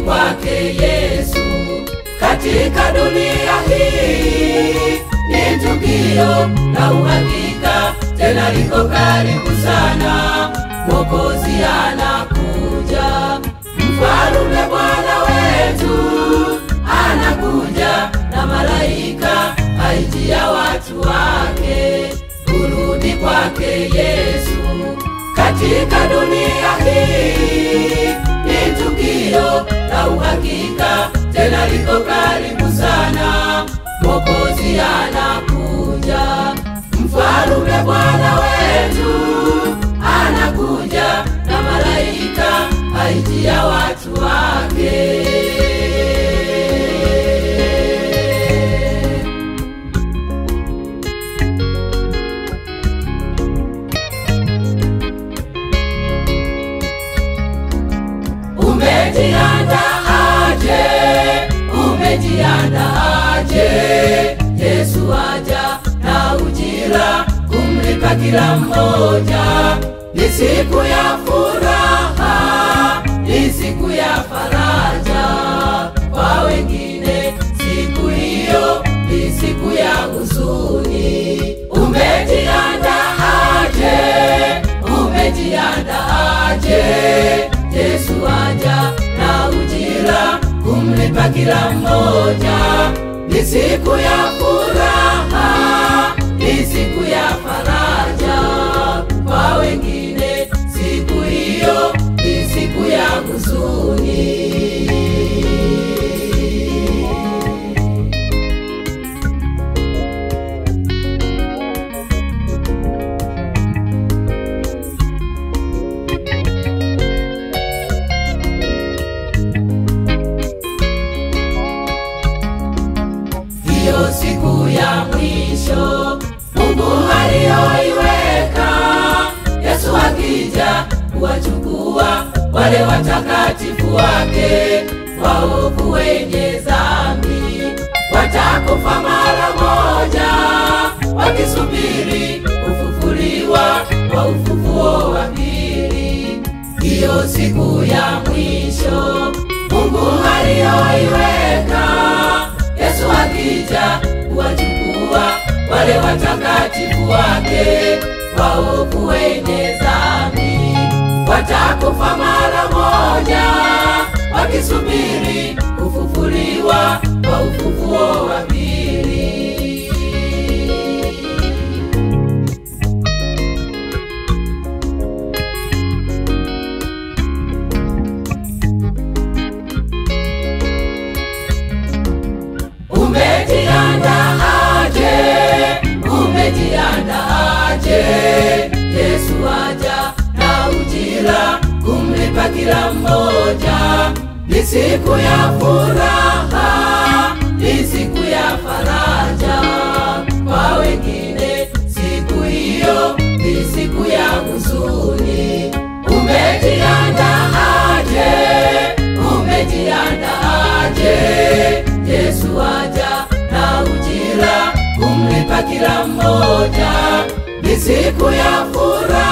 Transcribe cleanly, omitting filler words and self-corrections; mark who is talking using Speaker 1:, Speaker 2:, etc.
Speaker 1: kwake Yesu katika dunia hii ni tukio la uhakika, tena liko karibu sana. Mwokozi anakuja, Mfalme Bwana wetu anakuja na malaika aijia watu wake. Kurudi kwake Yesu katika dunia hii ni tukio la uhakika, tena liko karibu sana. Mwokozi anakuja, Mfalme Bwana wetu anakuja na malaika aijia watu wake. Umejiandaaje? Yesu aja na ujira kumlipa kila mmoja. Ni siku ya furaha, ni siku ya faraja kwa wengine. Siku hiyo ni siku ya huzuni. Umejiandaaje? Umejiandaaje? Yesu aja na ujira kumlipa kila mmoja. Ni siku ya furaha, ni siku ya faraja kwa wengine. Siku hiyo ni siku ya huzuni. Siku ya mwisho Mungu aliyoiweka, Yesu akija kuwachukua wale watakatifu wake. Waovu wenye dhambi watakufa mara moja, wakisubiri kufufuliwa kwa ufufuo wa pili. Hiyo siku ya mwisho Mungu aliyoiweka, Yesu akija kuwachukua wale watakatifu wake. Waovu wenye dhambi watakufa mara moja, wakisubiri kufufuliwa kwa ufufuo wa pili. Umejiandaaje? Yesu aja na ujira kumlipa kila mmoja. Ni siku ya furaha, ni siku ya faraja kwa wengine. Siku hiyo ni siku ya huzuni. Umejiandaaje? Umejiandaaje? Yesu aja na ujira kumlipa kila mmoja. Ni siku ya furaha,